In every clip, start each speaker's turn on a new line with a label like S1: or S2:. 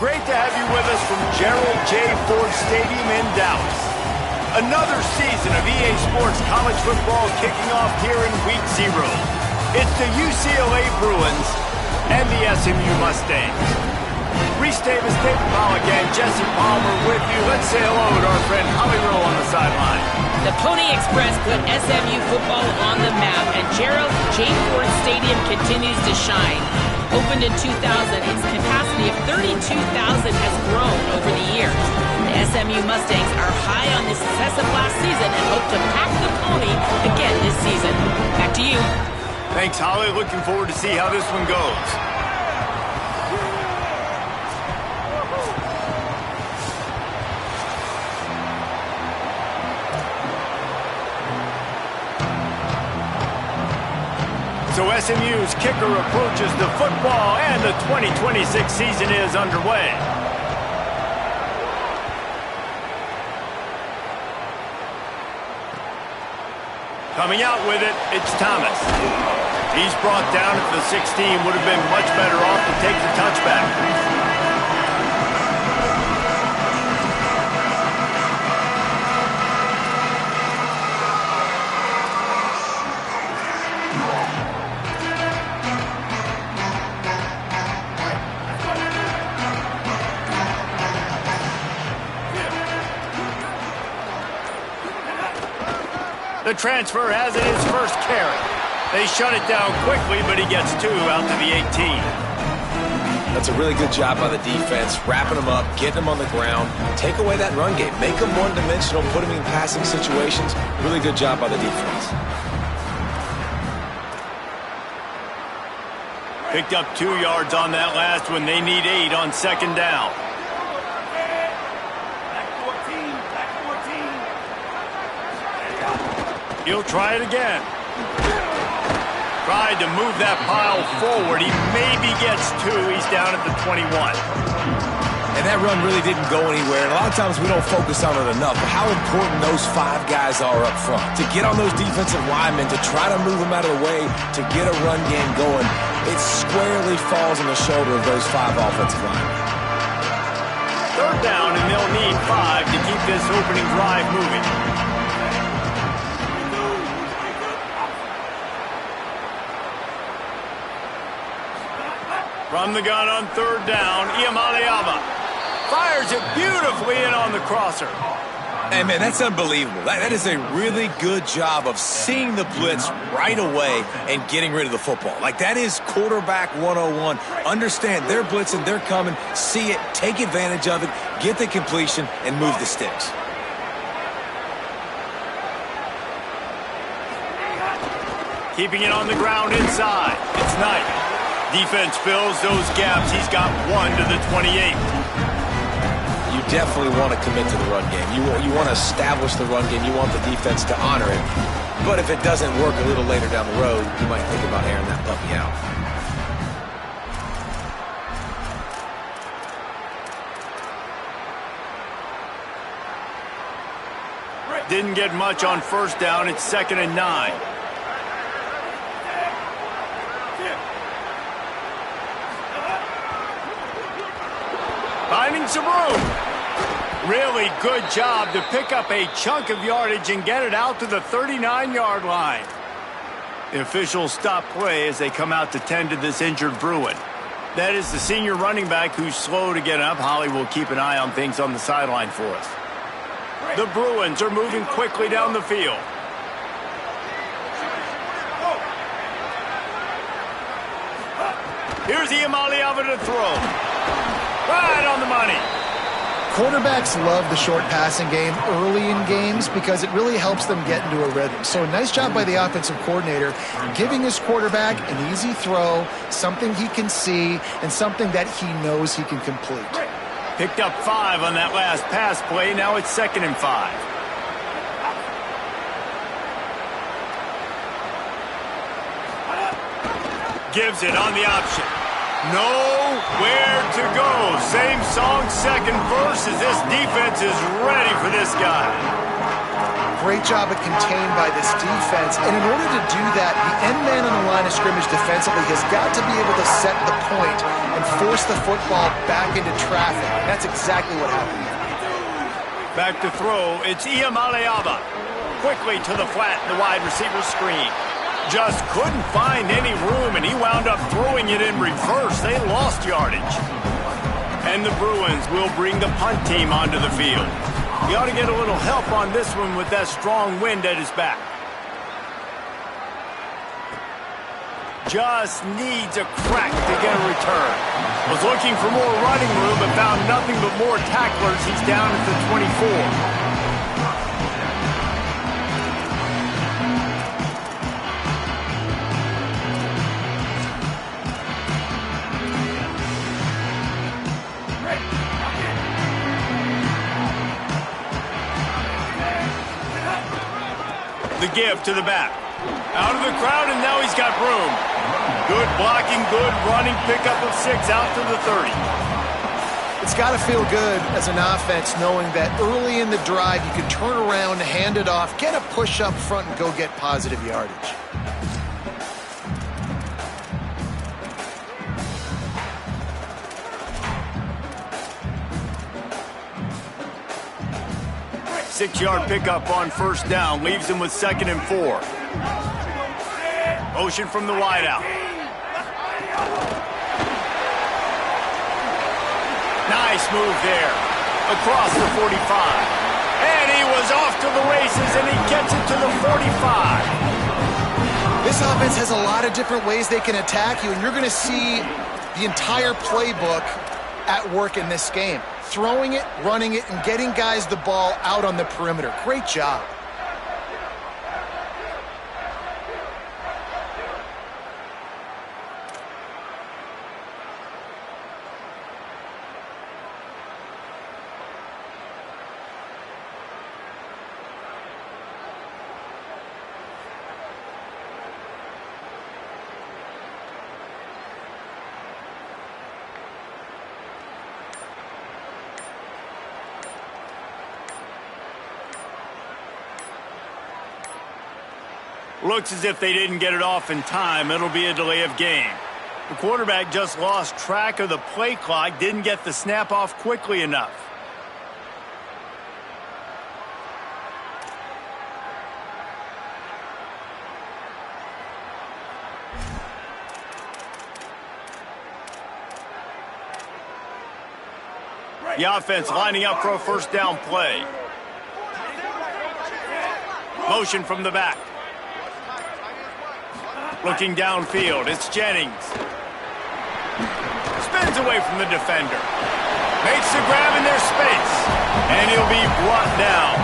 S1: great to have you with us from Gerald J. Ford Stadium in Dallas. Another season of EA Sports College Football kicking off here in Week 0. It's the UCLA Bruins and the SMU Mustangs. Reese Davis, David Pollock, and Jesse Palmer with you. Let's say hello to our friend Holly Rowe on the sideline.
S2: The Pony Express put SMU football on the map, and Gerald J. Ford Stadium continues to shine. Opened in 2000, its capacity of 32,000 has grown over the years. The SMU Mustangs are high on the success of last season and hope to pack the Pony again this season. Back to you.
S1: Thanks, Holly. Looking forward to see how this one goes. So SMU's kicker approaches the football, and the 2026 season is underway. Coming out with it, it's Thomas. He's brought down at the 16, would have been much better off to take the touchback. The transfer has it his first carry. They shut it down quickly, but he gets 2 out to the 18.
S3: That's a really good job by the defense, wrapping them up, getting them on the ground. Take away that run game. Make them one-dimensional, put them in passing situations. Really good job by the defense.
S1: Picked up 2 yards on that last one. They need 8 on second down. He'll try it again. Tried to move that pile forward. He maybe gets 2. He's down at the 21.
S3: And that run really didn't go anywhere. And a lot of times we don't focus on it enough. But how important those 5 guys are up front. To get on those defensive linemen, to try to move them out of the way, to get a run game going, it squarely falls on the shoulder of those 5 offensive linemen.
S1: Third down, and they'll need 5 to keep this opening drive moving. From the gun on third down, Iamaleava fires it beautifully in on the crosser.
S3: Hey, man, that's unbelievable. That is a really good job of seeing the blitz right away and getting rid of the football. Like, that is quarterback 101. Understand they're blitzing, they're coming, see it, take advantage of it, get the completion, and move the sticks.
S1: Keeping it on the ground inside. It's Knight. Defense fills those gaps. He's got 1 to the 28.
S3: You definitely want to commit to the run game. You want to establish the run game. You want the defense to honor it. But if it doesn't work a little later down the road, you might think about airing that puppy out.
S1: Didn't get much on first down. It's 2nd and 9. Finding some room. Really good job to pick up a chunk of yardage and get it out to the 39-yard line. The officials stop play as they come out to tend to this injured Bruin. That is the senior running back who's slow to get up. Holly will keep an eye on things on the sideline for us. The Bruins are moving quickly down the field. Here's Iamaleava to throw. Right on the money.
S4: Quarterbacks love the short passing game early in games because it really helps them get into a rhythm. So nice job by the offensive coordinator giving his quarterback an easy throw, something he can see, and something that he knows he can complete.
S1: Picked up 5 on that last pass play. Now it's 2nd and 5. Gives it on the option. Nowhere to go. Same song, second verse, as this defense is ready for this guy.
S4: Great job of contained by this defense. And in order to do that, the end man on the line of scrimmage defensively has got to be able to set the point and force the football back into traffic. That's exactly what happened.
S1: Back to throw, it's Iamaleava. Quickly to the flat, the wide receiver screen. Just couldn't find any room, and he wound up throwing it in reverse. They lost yardage. And the Bruins will bring the punt team onto the field. He ought to get a little help on this one with that strong wind at his back. Just needs a crack to get a return. Was looking for more running room but found nothing but more tacklers. He's down at the 24. The give to the back. Out of the crowd, and now he's got room. Good blocking, good running, pickup of 6 out to the 30.
S4: It's got to feel good as an offense knowing that early in the drive you can turn around, hand it off, get a push up front, and go get positive yardage.
S1: Six-yard pickup on first down, leaves him with 2nd and 4. Motion from the wideout. Nice move there. Across the 45. And he was off to the races, and he gets it to the 45.
S4: This offense has a lot of different ways they can attack you, and you're going to see the entire playbook at work in this game. Throwing it, running it, and getting guys the ball out on the perimeter. Great job.
S1: Looks as if they didn't get it off in time. It'll be a delay of game. The quarterback just lost track of the play clock, didn't get the snap off quickly enough. The offense lining up for a first down play. Motion from the back. Looking downfield, it's Jennings. Spins away from the defender. Makes the grab in their space. And he'll be brought down.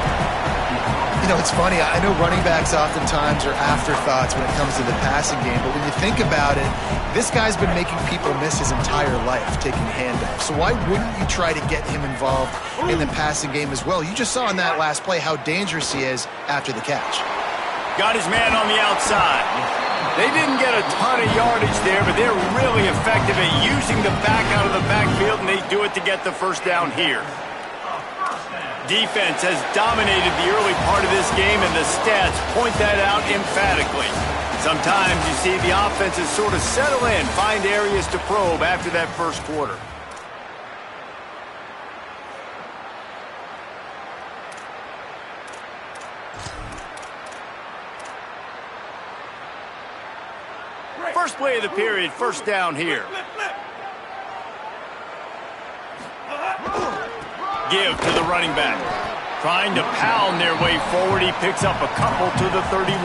S4: You know, it's funny. I know running backs oftentimes are afterthoughts when it comes to the passing game. But when you think about it, this guy's been making people miss his entire life taking handoffs. So why wouldn't you try to get him involved in the passing game as well? You just saw in that last play how dangerous he is after the catch.
S1: Got his man on the outside. They didn't get a ton of yardage there, but they're really effective at using the back out of the backfield, and they do it to get the first down here. Defense has dominated the early part of this game, and the stats point that out emphatically. Sometimes you see the offenses sort of settle in, find areas to probe after that first quarter. First play of the period, first down here. Give to the running back. Trying to pound their way forward. He picks up a couple to the 31.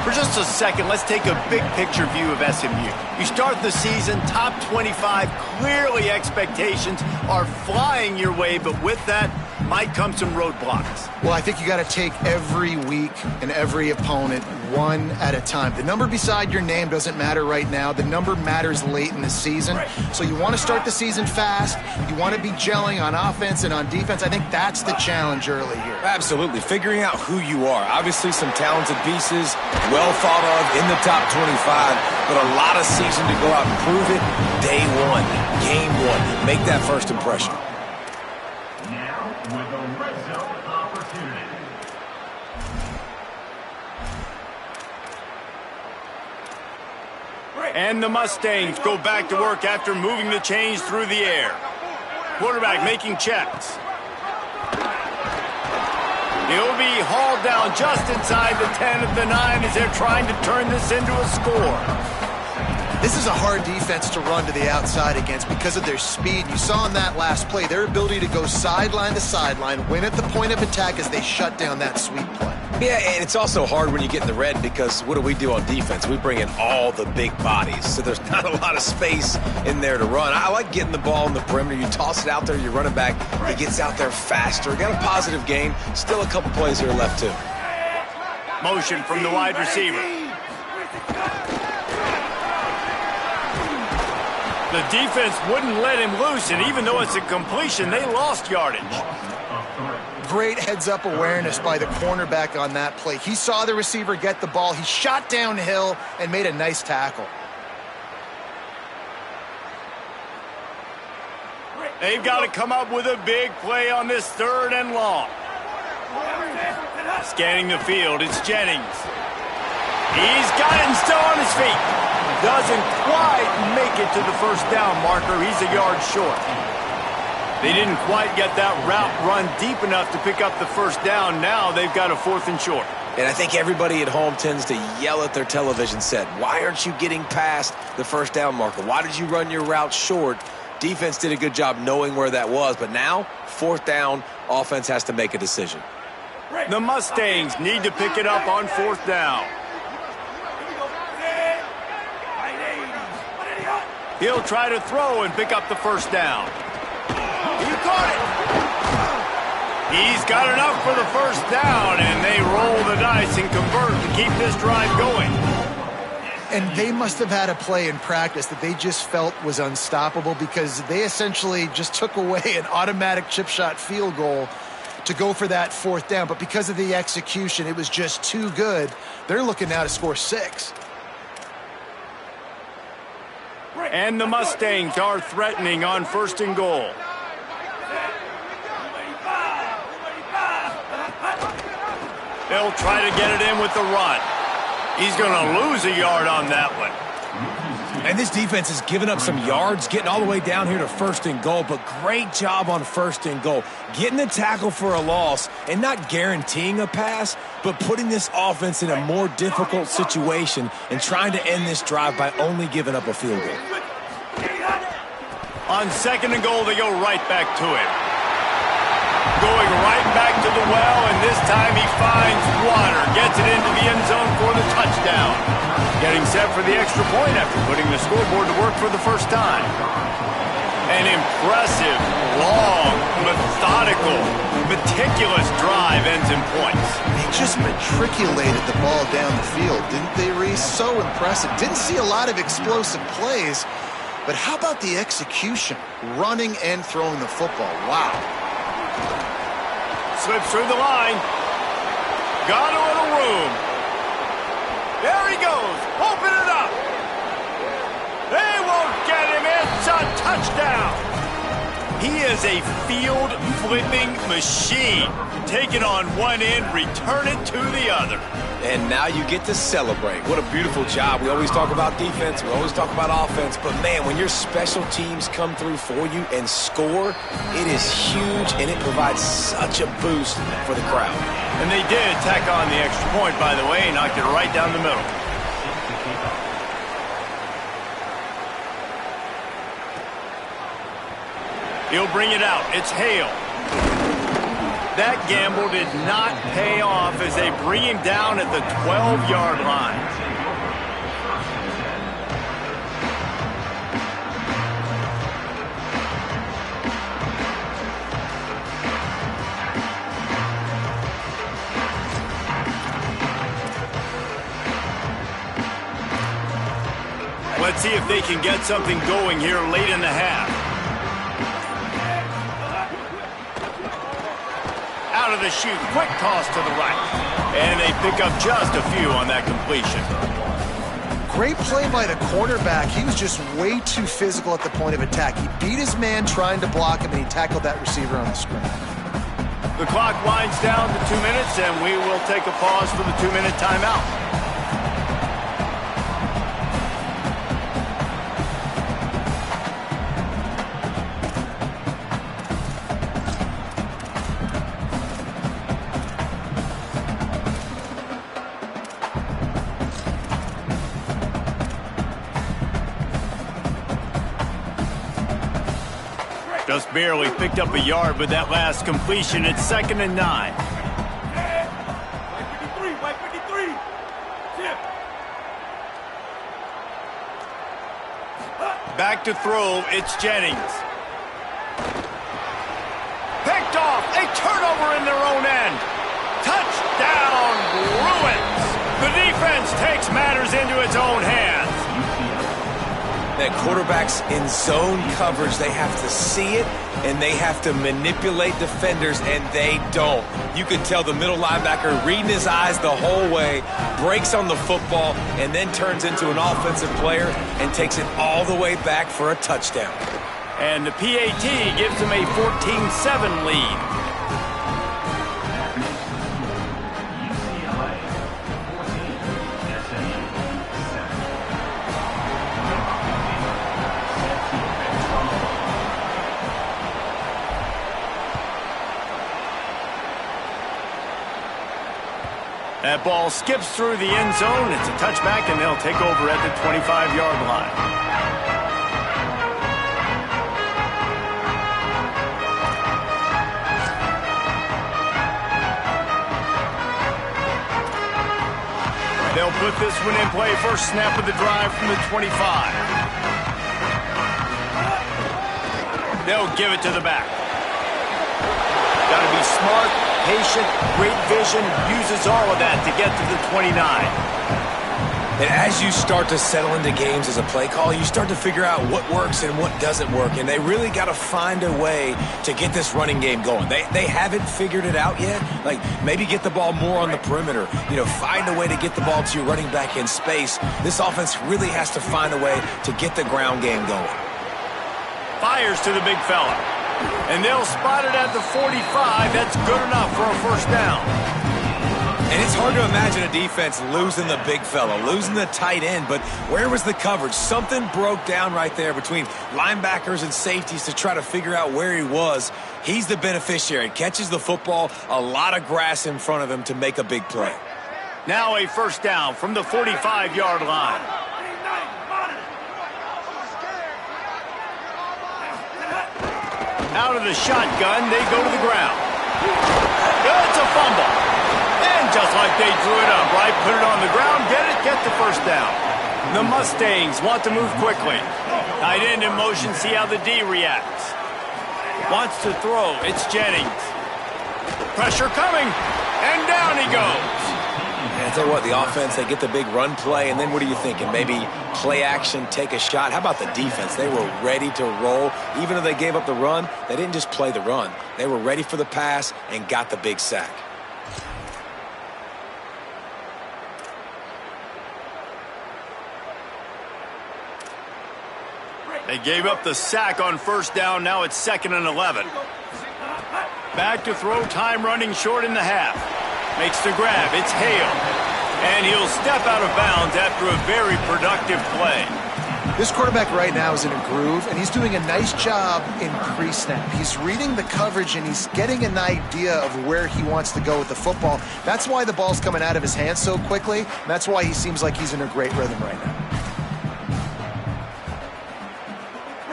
S1: For just a second, let's take a big picture view of SMU. You start the season top 25. Clearly expectations are flying your way, but with that might come some roadblocks.
S4: Well, I think you got to take every week and every opponent one at a time. The number beside your name doesn't matter right now. The number matters late in the season. So you want to start the season fast. You want to be gelling on offense and on defense. I think that's the challenge early here.
S3: Absolutely. Figuring out who you are. Obviously some talented pieces, well thought of in the top 25, but a lot of season to go out and prove it. Day one, game one. Make that first impression.
S1: And the Mustangs go back to work after moving the chains through the air. Quarterback making checks. He'll be hauled down just inside the 10 of the 9 as they're trying to turn this into a score.
S4: This is a hard defense to run to the outside against because of their speed. You saw in that last play their ability to go sideline to sideline, win at the point of attack as they shut down that sweep play.
S3: Yeah, and it's also hard when you get in the red because what do on defense? We bring in all the big bodies, so there's not a lot of space in there to run. I like getting the ball in the perimeter. You toss it out there, your running back, he gets out there faster. Got a positive gain. Still a couple plays here left, too.
S1: Motion from the wide receiver. The defense wouldn't let him loose, and even though it's a completion, they lost yardage.
S4: Great heads-up awareness by the cornerback on that play. He saw the receiver get the ball. He shot downhill and made a nice tackle.
S1: They've got to come up with a big play on this 3rd and long. Scanning the field, it's Jennings. He's got it and still on his feet. Doesn't quite make it to the first down marker. He's a yard short. They didn't quite get that route run deep enough to pick up the first down. Now they've got a 4th and short.
S3: And I think everybody at home tends to yell at their television set. Why aren't you getting past the first down marker? Why did you run your route short? Defense did a good job knowing where that was. But now, 4th down, offense has to make a decision.
S1: The Mustangs need to pick it up on 4th down. He'll try to throw and pick up the first down. He caught it. He's got enough for the first down, and they roll the dice and convert to keep this drive going.
S4: And they must have had a play in practice that they just felt was unstoppable because they essentially just took away an automatic chip shot field goal to go for that 4th down. But because of the execution, it was just too good. They're looking now to score 6.
S1: And the Mustangs are threatening on 1st and goal. They'll try to get it in with the run. He's going to lose a yard on that one.
S3: And this defense has given up some yards, getting all the way down here to 1st and goal, but great job on 1st and goal. Getting the tackle for a loss and not guaranteeing a pass, but putting this offense in a more difficult situation and trying to end this drive by only giving up a field goal.
S1: On 2nd and goal, they go right back to it. Going right back to the well, and this time he finds water. Gets it into the end zone for the touchdown. Getting set for the extra point after putting the scoreboard to work for the first time. An impressive, long, methodical, meticulous drive ends in points.
S4: They just matriculated the ball down the field, didn't they, Reese? So impressive. Didn't see a lot of explosive plays, but how about the execution? Running and throwing the football. Wow.
S1: Slips through the line. Got a little room. There he goes. Open it up. They won't get him. It's a touchdown. He is a field-flipping machine. Take it on one end, return it to the other.
S3: And now you get to celebrate. What a beautiful job. We always talk about defense. We always talk about offense. But, man, when your special teams come through for you and score, it is huge, and it provides such a boost for the crowd.
S1: And they did tack on the extra point, by the way, knocked it right down the middle. He'll bring it out. It's Hale. That gamble did not pay off as they bring him down at the 12-yard line. Let's see if they can get something going here late in the half. Out of the chute, quick toss to the right. And they pick up just a few on that completion.
S4: Great play by the quarterback. He was just way too physical at the point of attack. He beat his man trying to block him, and he tackled that receiver on the screen.
S1: The clock winds down to 2 minutes, and we will take a pause for the 2-minute timeout. Just barely picked up a yard with that last completion. It's 2nd and 9. Back to throw, it's Jennings. Picked off, a turnover in their own end. Touchdown, Bruins. The defense takes matters into its own hands.
S3: That quarterbacks in zone coverage, they have to see it, and they have to manipulate defenders, and they don't. You could tell the middle linebacker reading his eyes the whole way, breaks on the football, and then turns into an offensive player and takes it all the way back for a touchdown.
S1: And the PAT gives them a 14-7 lead. That ball skips through the end zone. It's a touchback, and they'll take over at the 25-yard line. They'll put this one in play. First snap of the drive from the 25. They'll give it to the back. Got to be smart, patient, great vision, uses all of that to get to the 29.
S3: And as you start to settle into games as a play call, you start to figure out what works and what doesn't work. And they really got to find a way to get this running game going. They haven't figured it out yet. Like, maybe get the ball more on the perimeter. You know, find a way to get the ball to your running back in space. This offense really has to find a way to get the ground game going.
S1: Fires to the big fella. And they'll spot it at the 45. That's good enough for a first down.
S3: And it's hard to imagine a defense losing the big fella, losing the tight end, but where was the coverage? Something broke down right there between linebackers and safeties to try to figure out where he was. He's the beneficiary. Catches the football, a lot of grass in front of him to make a big play.
S1: Now a first down from the 45-yard line. Out of the shotgun, they go to the ground. It's a fumble. And just like they drew it up, right? Put it on the ground, get the first down. The Mustangs want to move quickly. Tight end in motion, see how the D reacts. Wants to throw, it's Jennings. Pressure coming, and down he goes.
S3: And I tell you what, the offense, they get the big run play, and then what are you thinking? Maybe play action, take a shot. How about the defense? They were ready to roll. Even though they gave up the run, they didn't just play the run. They were ready for the pass and got the big sack.
S1: They gave up the sack on first down. Now it's 2nd and 11. Back to throw, time running short in the half. Makes the grab. It's Hale. And he'll step out of bounds after a very productive play.
S4: This quarterback right now is in a groove, and he's doing a nice job in pre-snap. He's reading the coverage, and he's getting an idea of where he wants to go with the football. That's why the ball's coming out of his hands so quickly. And that's why he seems like he's in a great rhythm right now.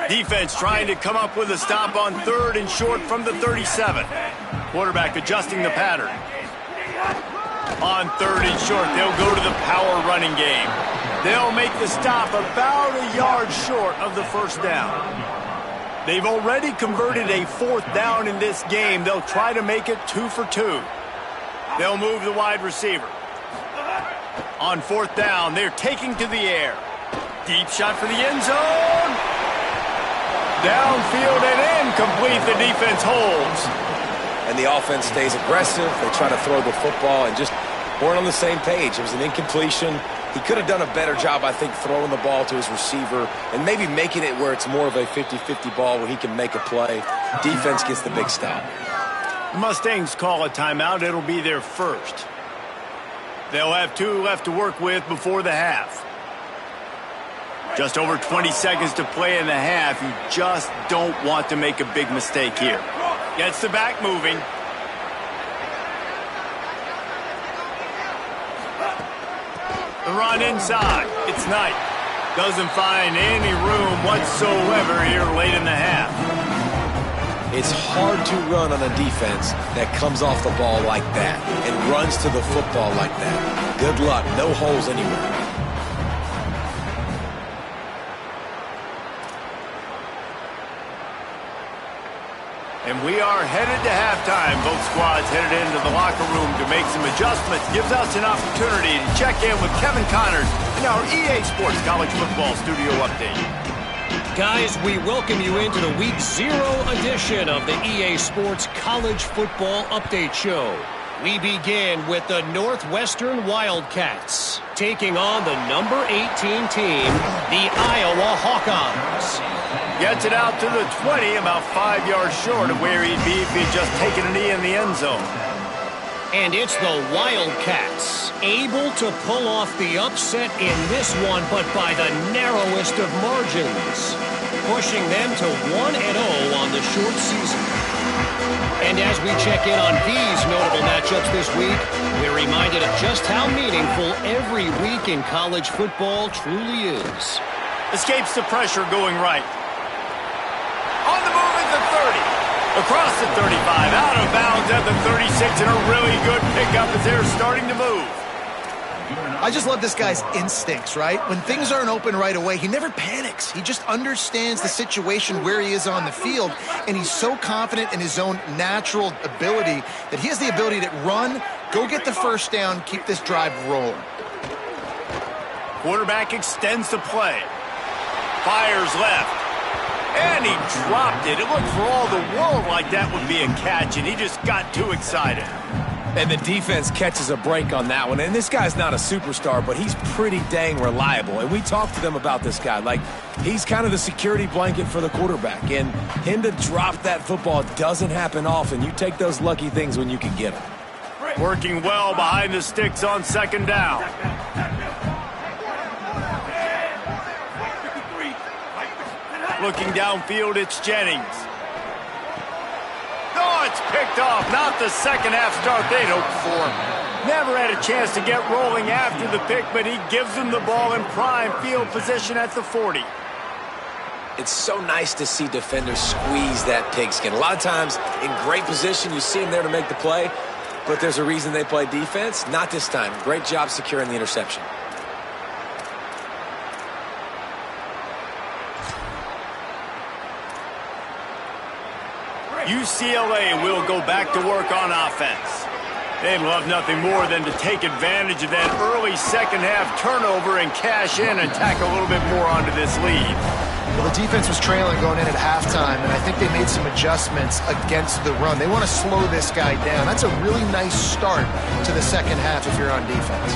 S1: Defense trying to come up with a stop on 3rd and short from the 37. Quarterback adjusting the pattern. On 3rd and short, they'll go to the power running game. They'll make the stop about a yard short of the first down. They've already converted a 4th down in this game. They'll try to make it 2 for 2. They'll move the wide receiver. On 4th down, they're taking to the air. Deep shot for the end zone. Downfield and incomplete. The defense holds.
S3: And the offense stays aggressive. They try to throw the football and just weren't on the same page. It was an incompletion. He could have done a better job, I think, throwing the ball to his receiver and maybe making it where it's more of a 50-50 ball where he can make a play. Defense gets the big stop.
S1: The Mustangs call a timeout. It'll be their first. They'll have 2 left to work with before the half. Just over 20 seconds to play in the half. You just don't want to make a big mistake here. Gets the back moving. The run inside. It's Knight. Doesn't find any room whatsoever here late in the half.
S3: It's hard to run on a defense that comes off the ball like that and runs to the football like that. Good luck. No holes anywhere.
S1: And we are headed to halftime. Both squads headed into the locker room to make some adjustments. Gives us an opportunity to check in with Kevin Connors in our EA Sports College Football Studio Update.
S5: Guys, we welcome you into the Week 0 edition of the EA Sports College Football Update Show. We begin with the Northwestern Wildcats taking on the number 18 team, the Iowa Hawkeyes.
S1: Gets it out to the 20, about 5 yards short of where he'd be if he'd just taken a knee in the end zone.
S5: And it's the Wildcats, able to pull off the upset in this one, but by the narrowest of margins, pushing them to 1-0 on the short season. And as we check in on these notable matchups this week, we're reminded of just how meaningful every week in college football truly is.
S1: Escapes the pressure going right. On the move at the 30. Across the 35. Out of bounds at the 36. And a really good pickup as they're starting to move.
S4: I just love this guy's instincts, right? When things aren't open right away, he never panics. He just understands the situation where he is on the field, and he's so confident in his own natural ability that he has the ability to run, go get the first down, keep this drive rolling.
S1: Quarterback extends the play. Fires left. And he dropped it. It looked for all the world like that would be a catch, and he just got too excited.
S3: And the defense catches a break on that one. And this guy's not a superstar, but he's pretty dang reliable. And we talked to them about this guy. Like, he's kind of the security blanket for the quarterback. And him to drop that football doesn't happen often. You take those lucky things when you can get them.
S1: Working well behind the sticks on second down. Looking downfield, it's Jennings. Oh, it's picked off. Not the second half start they'd hoped for. Never had a chance to get rolling after the pick, but he gives them the ball in prime field position at the 40.
S3: It's so nice to see defenders squeeze that pigskin. A lot of times, in great position, you see them there to make the play, but there's a reason they play defense. Not this time. Great job securing the interception.
S1: UCLA will go back to work on offense. They'd love nothing more than to take advantage of that early second half turnover and cash in and tack a little bit more onto this lead.
S4: Well, the defense was trailing going in at halftime, and I think they made some adjustments against the run. They want to slow this guy down. That's a really nice start to the second half if you're on defense.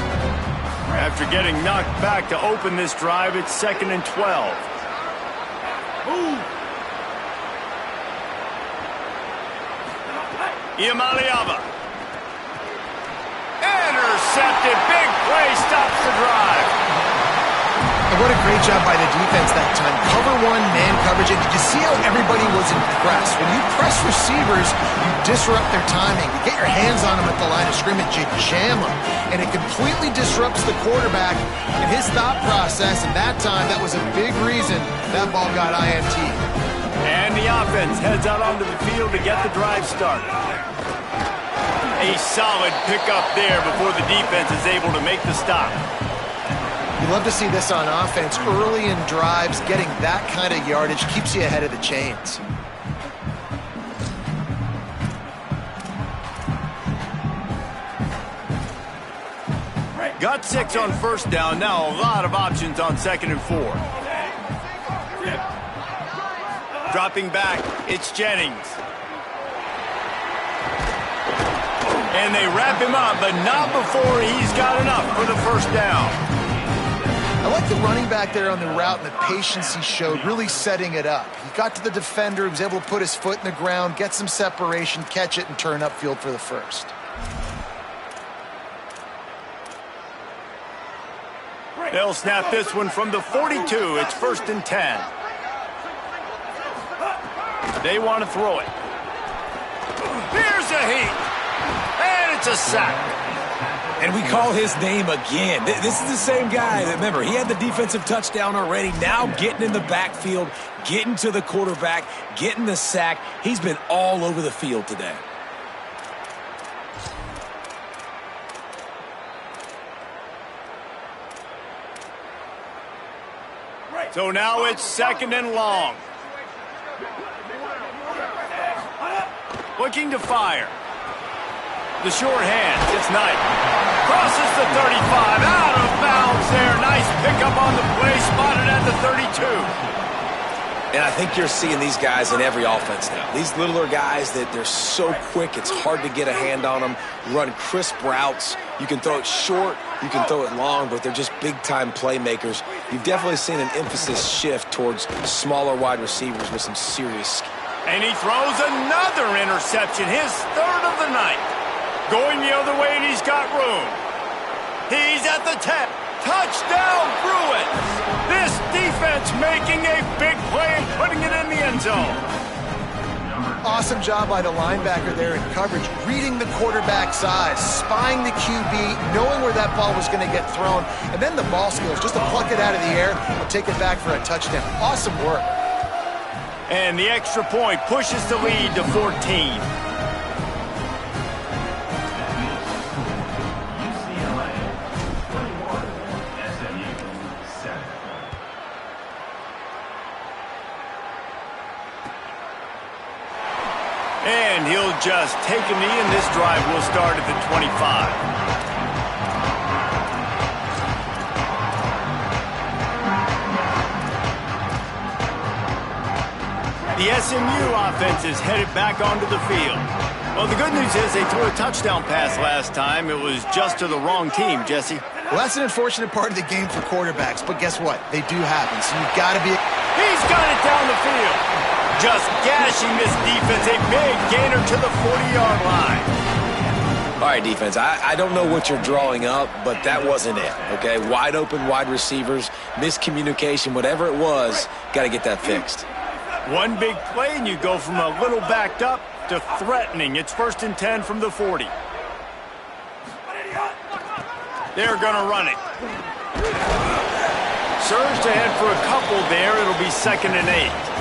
S1: After getting knocked back to open this drive, it's 2nd and 12. Ooh. Iamaleava. Intercepted. Big play stops the drive.
S4: And what a great job by the defense that time. Cover one, man coverage. And did you see how everybody was impressed? When you press receivers, you disrupt their timing. You get your hands on them at the line of scrimmage. You jam them. And it completely disrupts the quarterback and his thought process. And that time, that was a big reason that ball got INT.
S1: And the offense heads out onto the field to get the drive started. A solid pickup there before the defense is able to make the stop.
S4: You love to see this on offense. Early in drives, getting that kind of yardage keeps you ahead of the chains.
S1: Got 6 on first down. Now a lot of options on 2nd and 4. Dropping back, it's Jennings. And they wrap him up, but not before he's got enough for the first down.
S4: I like the running back there on the route and the patience he showed, really setting it up. He got to the defender, he was able to put his foot in the ground, get some separation, catch it, and turn upfield for the first.
S1: They'll snap this one from the 42. It's 1st and 10. They want to throw it. Here's a heat. And it's a sack.
S3: And we call his name again. This is the same guy. Remember, he had the defensive touchdown already. Now getting in the backfield, getting to the quarterback, getting the sack. He's been all over the field today.
S1: So now it's 2nd and long. Looking to fire. The short hand. It's Knight. Crosses the 35. Out of bounds there. Nice pickup on the play. Spotted at the 32.
S3: And I think you're seeing these guys in every offense now. These littler guys that they're so quick, it's hard to get a hand on them. Run crisp routes. You can throw it short, you can throw it long, but they're just big-time playmakers. You've definitely seen an emphasis shift towards smaller wide receivers with some serious skill.
S1: And he throws another interception, his 3rd of the night. Going the other way, and he's got room. He's at the 10. Touchdown, Bruins! This defense making a big play and putting it in the end zone.
S4: Awesome job by the linebacker there in coverage, reading the quarterback's eyes, spying the QB, knowing where that ball was going to get thrown, and then the ball skills, just to pluck it out of the air and take it back for a touchdown. Awesome work.
S1: And the extra point pushes the lead to 14. And he'll just take a knee, and this drive will start at the 25. The SMU offense is headed back onto the field. Well, the good news is they threw a touchdown pass last time. It was just to the wrong team, Jesse.
S4: Well, that's an unfortunate part of the game for quarterbacks, but guess what? They do happen, so you've got to be...
S1: He's got it down the field. Just gashing this defense, a big gainer to the 40-yard line.
S3: All right, defense, I don't know what you're drawing up, but that wasn't it, okay? Wide open wide receivers, miscommunication, whatever it was, got to get that fixed.
S1: One big play, and you go from a little backed up to threatening. It's 1st and 10 from the 40. They're going to run it. Surged ahead for a couple there. It'll be 2nd and 8.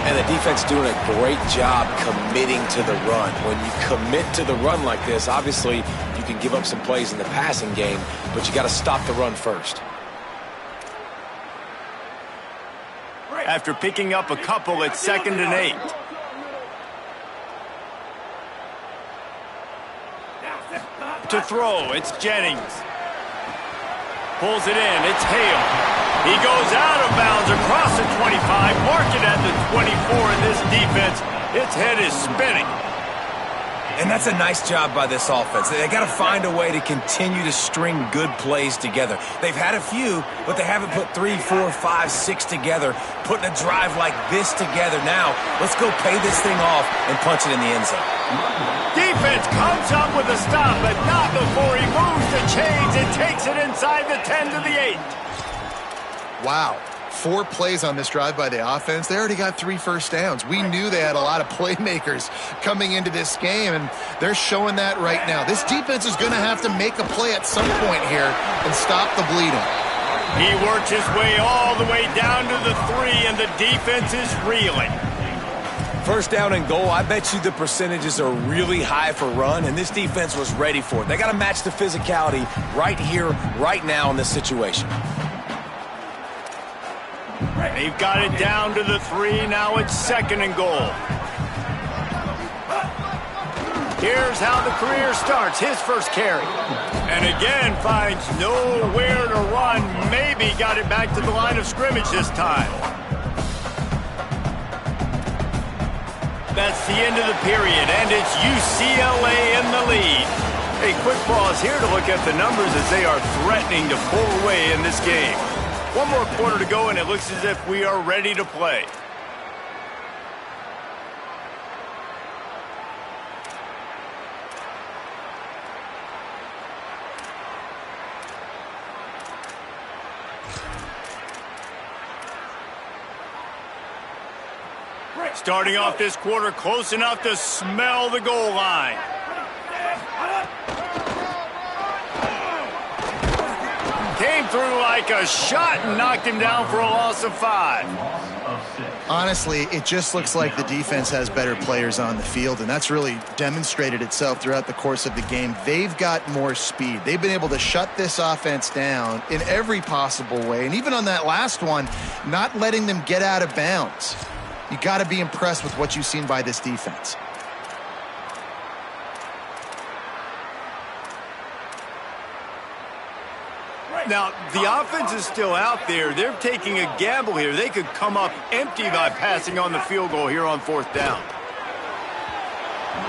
S3: And the defense doing a great job committing to the run. When you commit to the run like this, obviously you can give up some plays in the passing game, but you got to stop the run first.
S1: After picking up a couple, it's 2nd and 8. To throw, it's Jennings. Pulls it in, it's Hale. He goes out of bounds across the 25, mark it at the 24, and this defense, its head is spinning.
S3: And that's a nice job by this offense. They got to find a way to continue to string good plays together. They've had a few, but they haven't put 3, 4, 5, 6 together, putting a drive like this together. Now, let's go pay this thing off and punch it in the end zone.
S1: Defense comes up with a stop, but not before he moves the chains and takes it inside the 10 to the 8.
S4: Wow. 4 plays on this drive by the offense. They already got 3 first downs. We knew they had a lot of playmakers coming into this game, and they're showing that right now. This defense is going to have to make a play at some point here and stop the bleeding.
S1: He worked his way all the way down to the 3, and the defense is reeling.
S3: 1st down and goal, I bet you the percentages are really high for run, and this defense was ready for it. They got to match the physicality right here, right now in this situation.
S1: They've got it down to the 3. Now it's 2nd and goal. Here's how the career starts. His first carry. And again finds nowhere to run. Maybe got it back to the line of scrimmage this time. That's the end of the period, and it's UCLA in the lead. A quick pause here to look at the numbers as they are threatening to pull away in this game. One more quarter to go, and it looks as if we are ready to play. Starting off this quarter close enough to smell the goal line. Came through like a shot and knocked him down for a loss of 5.
S4: Honestly, it just looks like the defense has better players on the field, and that's really demonstrated itself throughout the course of the game. They've got more speed. They've been able to shut this offense down in every possible way, and even on that last one, not letting them get out of bounds. You got to be impressed with what you've seen by this defense.
S1: Now, the offense is still out there. They're taking a gamble here. They could come up empty by passing on the field goal here on 4th down.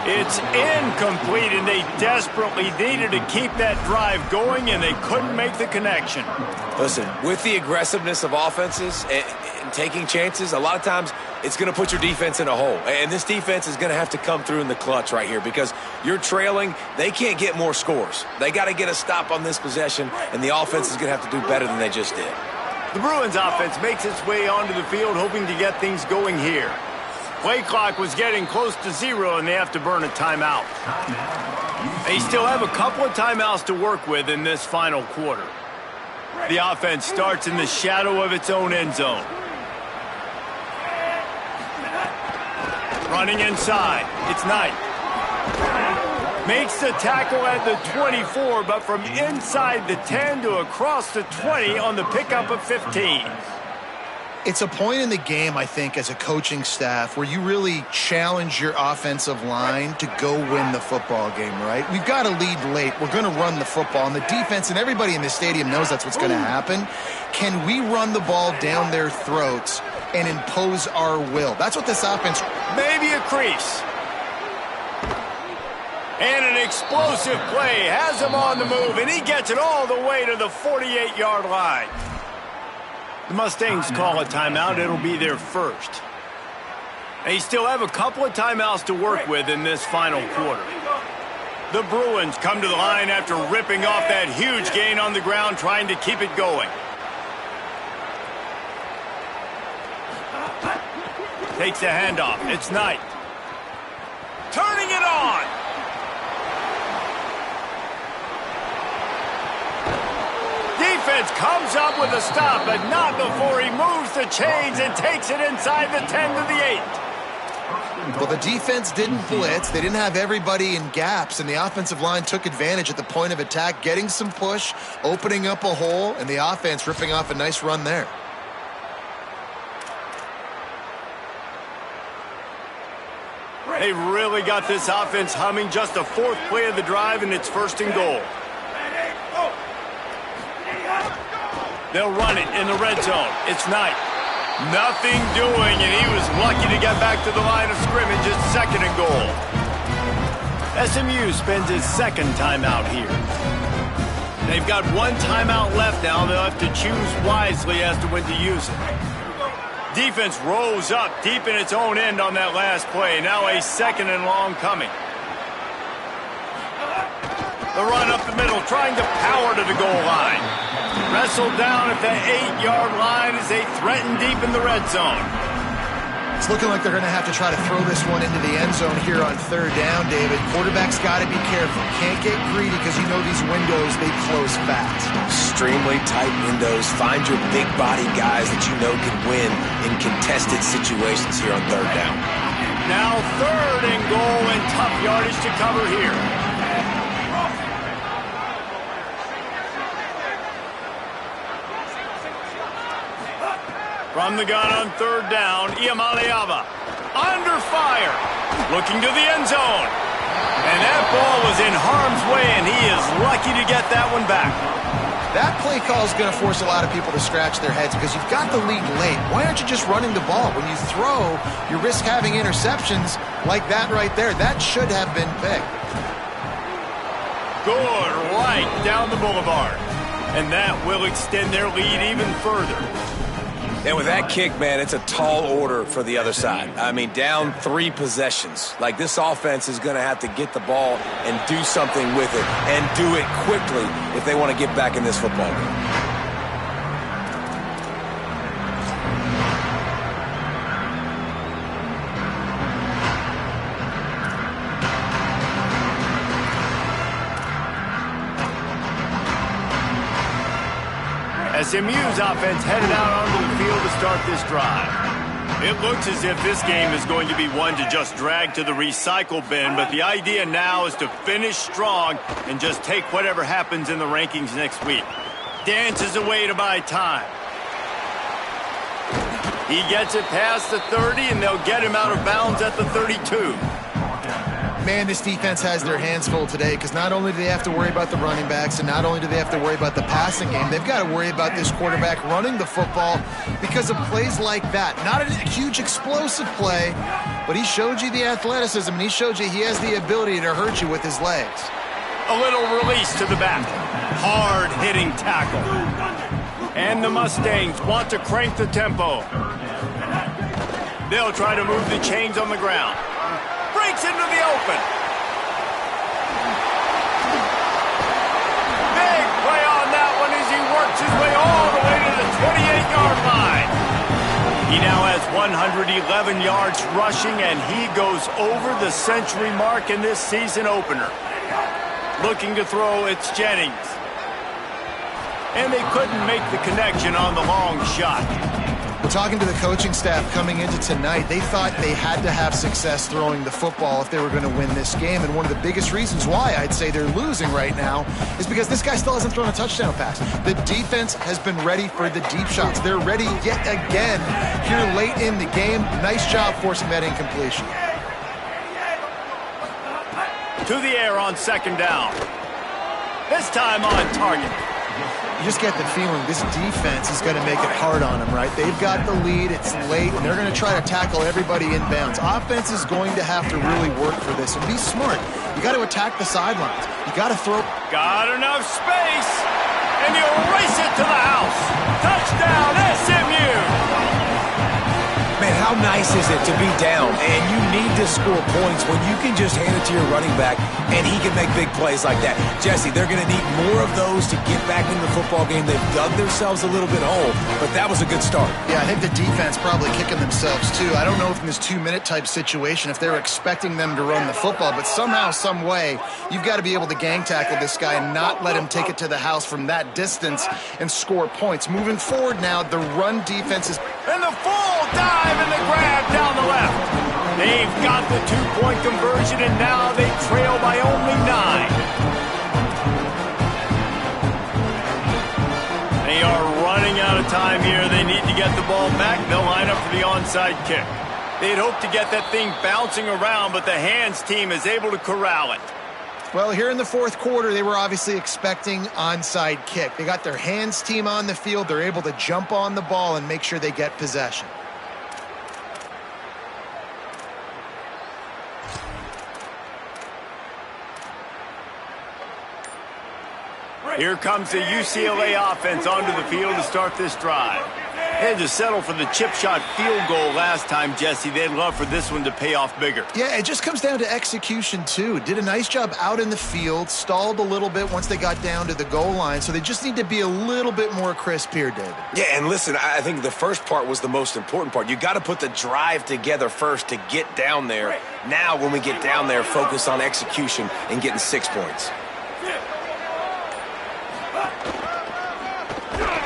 S1: It's incomplete, and they desperately needed to keep that drive going, and they couldn't make the connection.
S3: Listen, with the aggressiveness of offenses and taking chances, a lot of times it's going to put your defense in a hole. And this defense is going to have to come through in the clutch right here because you're trailing. They can't get more scores. They got to get a stop on this possession, and the offense is going to have to do better than they just did.
S1: The Bruins offense makes its way onto the field, hoping to get things going here. Play clock was getting close to 0, and they have to burn a timeout. They still have a couple of timeouts to work with in this final quarter. The offense starts in the shadow of its own end zone. Running inside, it's Knight. Makes the tackle at the 24, but from inside the 10 to across the 20 on the pickup of 15.
S4: It's a point in the game, I think, as a coaching staff where you really challenge your offensive line to go win the football game, right? We've got to lead late. We're going to run the football. And the defense and everybody in the stadium knows that's what's going to happen. Can we run the ball down their throats and impose our will? That's what this offense...
S1: Maybe a crease. And an explosive play has him on the move, and he gets it all the way to the 48-yard line. The Mustangs call a timeout. It'll be their first. They still have a couple of timeouts to work with in this final quarter. The Bruins come to the line after ripping off that huge gain on the ground, trying to keep it going. Takes the handoff. It's Knight. Turning it on. Defense comes up with a stop, but not before he moves the chains and takes it inside the 10 to the 8.
S4: Well, the defense didn't blitz. They didn't have everybody in gaps, and the offensive line took advantage at the point of attack, getting some push, opening up a hole, and the offense ripping off a nice run there.
S1: They really got this offense humming. Just the 4th play of the drive, and it's 1st and goal. They'll run it in the red zone. It's Knight. Nothing doing, and he was lucky to get back to the line of scrimmage. It's 2nd and goal. SMU spends his 2nd timeout here. They've got 1 timeout left now. They'll have to choose wisely as to when to use it. Defense rolls up deep in its own end on that last play. Now a 2nd and long coming. The run up the middle, trying to power to the goal line. Wrestled down at the 8-yard line as they threaten deep in the red zone.
S4: It's looking like they're going to have to try to throw this one into the end zone here on 3rd down, David. Quarterback's got to be careful. Can't get greedy because you know these windows, they close fast.
S3: Extremely tight windows. Find your big body guys that you know can win in contested situations here on 3rd down.
S1: Now 3rd and goal, and tough yardage to cover here. From the gun on 3rd down, Iamaleava under fire, looking to the end zone. And that ball was in harm's way, and he is lucky to get that one back.
S4: That play call is going to force a lot of people to scratch their heads because you've got the lead late. Why aren't you just running the ball? When you throw, you risk having interceptions like that right there. That should have been picked.
S1: Good right down the boulevard. And that will extend their lead even further.
S3: And with that kick, man, it's a tall order for the other side. I mean, down 3 possessions. Like, this offense is going to have to get the ball and do something with it, and do it quickly if they want to get back in this football game.
S1: SMU's offense headed out onto the field to start this drive. It looks as if this game is going to be one to just drag to the recycle bin, but the idea now is to finish strong and just take whatever happens in the rankings next week. Dances away to buy time. He gets it past the 30, and they'll get him out of bounds at the 32.
S4: Man, this defense has their hands full today because not only do they have to worry about the running backs and not only do they have to worry about the passing game, they've got to worry about this quarterback running the football because of plays like that. Not a huge explosive play, but he showed you the athleticism and he showed you he has the ability to hurt you with his legs.
S1: A little release to the back. Hard-hitting tackle. And the Mustangs want to crank the tempo. They'll try to move the chains on the ground. Breaks into the open. Big play on that one as he works his way all the way to the 28-yard line. He now has 111 yards rushing, and he goes over the century mark in this season opener. Looking to throw, it's Jennings. And they couldn't make the connection on the long shot.
S4: We're talking to the coaching staff coming into tonight. They thought they had to have success throwing the football if they were going to win this game. And one of the biggest reasons why I'd say they're losing right now is because this guy still hasn't thrown a touchdown pass. The defense has been ready for the deep shots. They're ready yet again here late in the game. Nice job forcing that incompletion.
S1: To the air on second down. This time on target.
S4: You just get the feeling this defense is going to make it hard on them, right? They've got the lead, it's late, and they're going to try to tackle everybody inbounds. Offense is going to have to really work for this and be smart. You got to attack the sidelines. You got to throw.
S1: Got enough space, and he'll race it to the house. Touchdown, SMU!
S3: Man, how nice is it to be down and you need to score points when you can just hand it to your running back and he can make big plays like that? Jesse, they're going to need more of those to get back into the football game. They've dug themselves a little bit hole, but that was a good start.
S4: Yeah, I think the defense probably kicking themselves too. I don't know if in this 2-minute type situation if they're expecting them to run the football, but somehow, some way, you've got to be able to gang tackle this guy and not let him take it to the house from that distance and score points. Moving forward now, the run defense is...
S1: And the full dive and the grab down the left. They've got the 2-point conversion, and now they trail by only 9. They are running out of time here. They need to get the ball back. They'll line up for the onside kick. They'd hope to get that thing bouncing around, but the hands team is able to corral it.
S4: Well, here in the fourth quarter, they were obviously expecting onside kick. They got their hands team on the field. They're able to jump on the ball and make sure they get possession.
S1: Here comes the UCLA offense onto the field to start this drive. They had to settle for the chip shot field goal last time, Jesse. They'd love for this one to pay off bigger.
S4: Yeah, it just comes down to execution, too. Did a nice job out in the field, stalled a little bit once they got down to the goal line, so they just need to be a little bit more crisp here, David.
S3: Yeah, and listen, I think the first part was the most important part. You got to put the drive together first to get down there. Now, when we get down there, focus on execution and getting 6 points.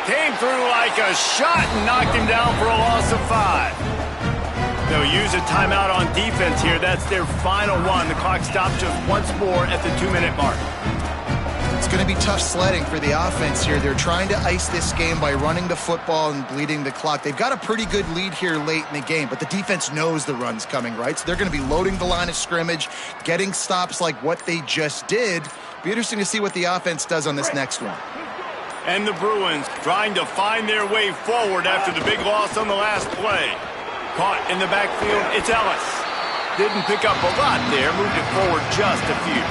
S1: Came through like a shot and knocked him down for a loss of 5. They'll use a timeout on defense here. That's their final one. The clock stops just once more at the 2-minute mark.
S4: It's going to be tough sledding for the offense here. They're trying to ice this game by running the football and bleeding the clock. They've got a pretty good lead here late in the game, but the defense knows the run's coming, right? So they're going to be loading the line of scrimmage, getting stops like what they just did. Be interesting to see what the offense does on this next one.
S1: And the Bruins trying to find their way forward after the big loss on the last play. Caught in the backfield, it's Ellis. Didn't pick up a lot there, moved it forward just a few.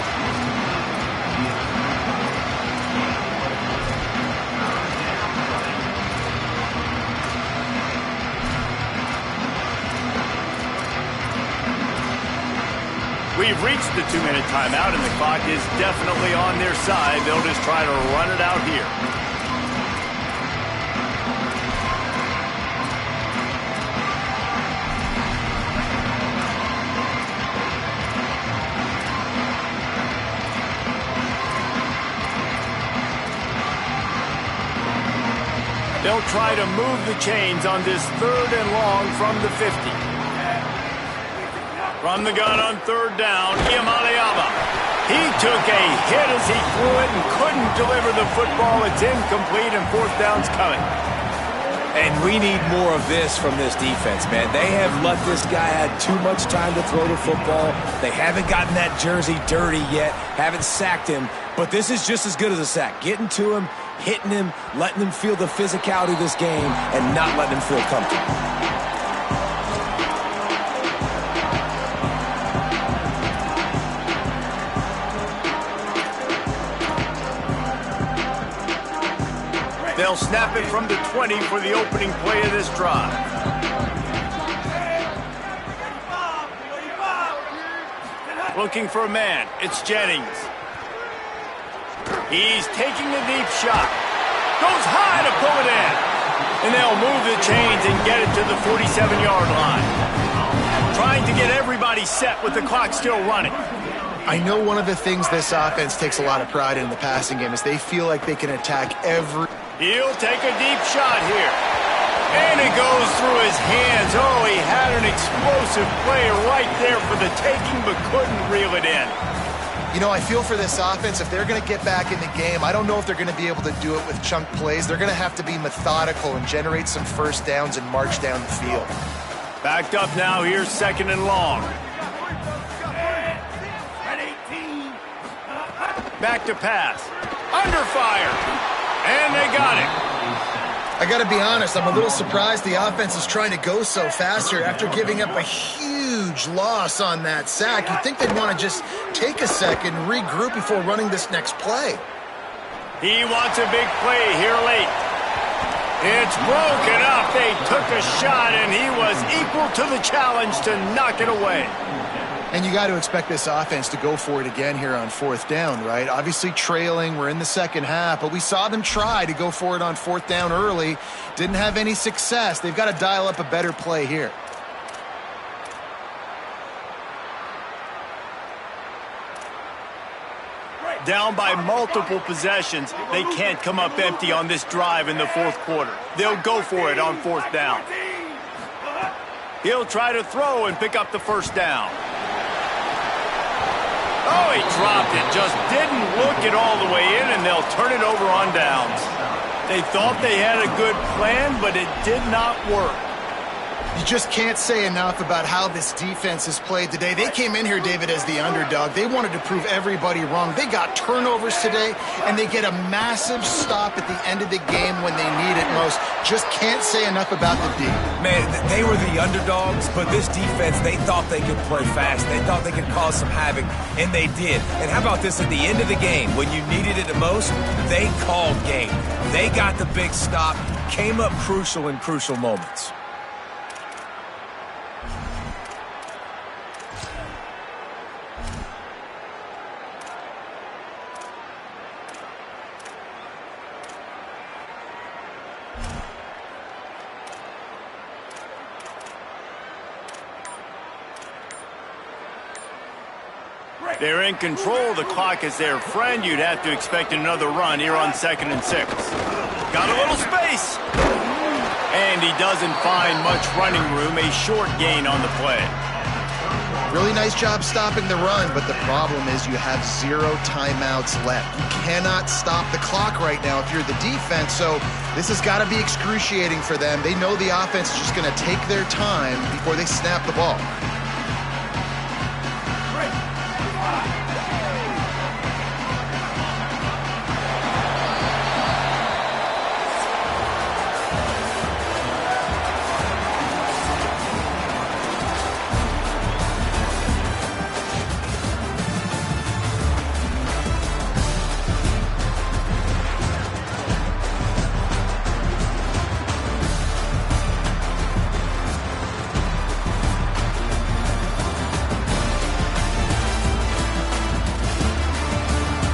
S1: We've reached the 2-minute timeout, and the clock is definitely on their side. They'll just try to run it out here. They'll try to move the chains on this 3rd and long from the 50. From the gun on 3rd down, Iamaleava. He took a hit as he threw it and couldn't deliver the football. It's incomplete, and 4th down's coming.
S3: And we need more of this from this defense, man. They have let this guy have too much time to throw the football. They haven't gotten that jersey dirty yet, haven't sacked him. But this is just as good as a sack. Getting to him, hitting him, letting him feel the physicality of this game, and not letting him feel comfortable.
S1: They'll snap it from the 20 for the opening play of this drive. Looking for a man. It's Jennings. He's taking a deep shot. Goes high to pull it in. And they'll move the chains and get it to the 47-yard line. Trying to get everybody set with the clock still running.
S4: I know one of the things this offense takes a lot of pride in the passing game is they feel like they can attack every...
S1: He'll take a deep shot here. And it goes through his hands. Oh, he had an explosive play right there for the taking, but couldn't reel it in.
S4: You know, I feel for this offense, if they're going to get back in the game, I don't know if they're going to be able to do it with chunk plays. They're going to have to be methodical and generate some first downs and march down the field.
S1: Backed up now, here's 2nd and long. Back to pass. Under fire. And they got it.
S4: I got to be honest, I'm a little surprised the offense is trying to go so fast here after giving up a huge loss on that sack. You'd think they'd want to just take a second, regroup before running this next play.
S1: He wants a big play here late. It's broken up. They took a shot, and he was equal to the challenge to knock it away.
S4: And you got to expect this offense to go for it again here on 4th down, right? Obviously trailing, we're in the second half, but we saw them try to go for it on 4th down early. Didn't have any success. They've got to dial up a better play here.
S1: Down by multiple possessions, they can't come up empty on this drive in the 4th quarter. They'll go for it on 4th down. He'll try to throw and pick up the 1st down. Oh, he dropped it. Just didn't look it all the way in, and they'll turn it over on downs. They thought they had a good plan, but it did not work.
S4: You just can't say enough about how this defense has played today. They came in here, David, as the underdog. They wanted to prove everybody wrong. They got turnovers today, and they get a massive stop at the end of the game when they need it most. Just can't say enough about the D.
S3: Man, they were the underdogs, but this defense, they thought they could play fast. They thought they could cause some havoc, and they did. And how about this at the end of the game? When you needed it the most, they called game. They got the big stop, came up crucial in crucial moments.
S1: They're in control. The clock is their friend. You'd have to expect another run here on 2nd and 6. Got a little space. And he doesn't find much running room. A short gain on the play.
S4: Really nice job stopping the run, but the problem is you have 0 timeouts left. You cannot stop the clock right now if you're the defense, so this has got to be excruciating for them. They know the offense is just going to take their time before they snap the ball.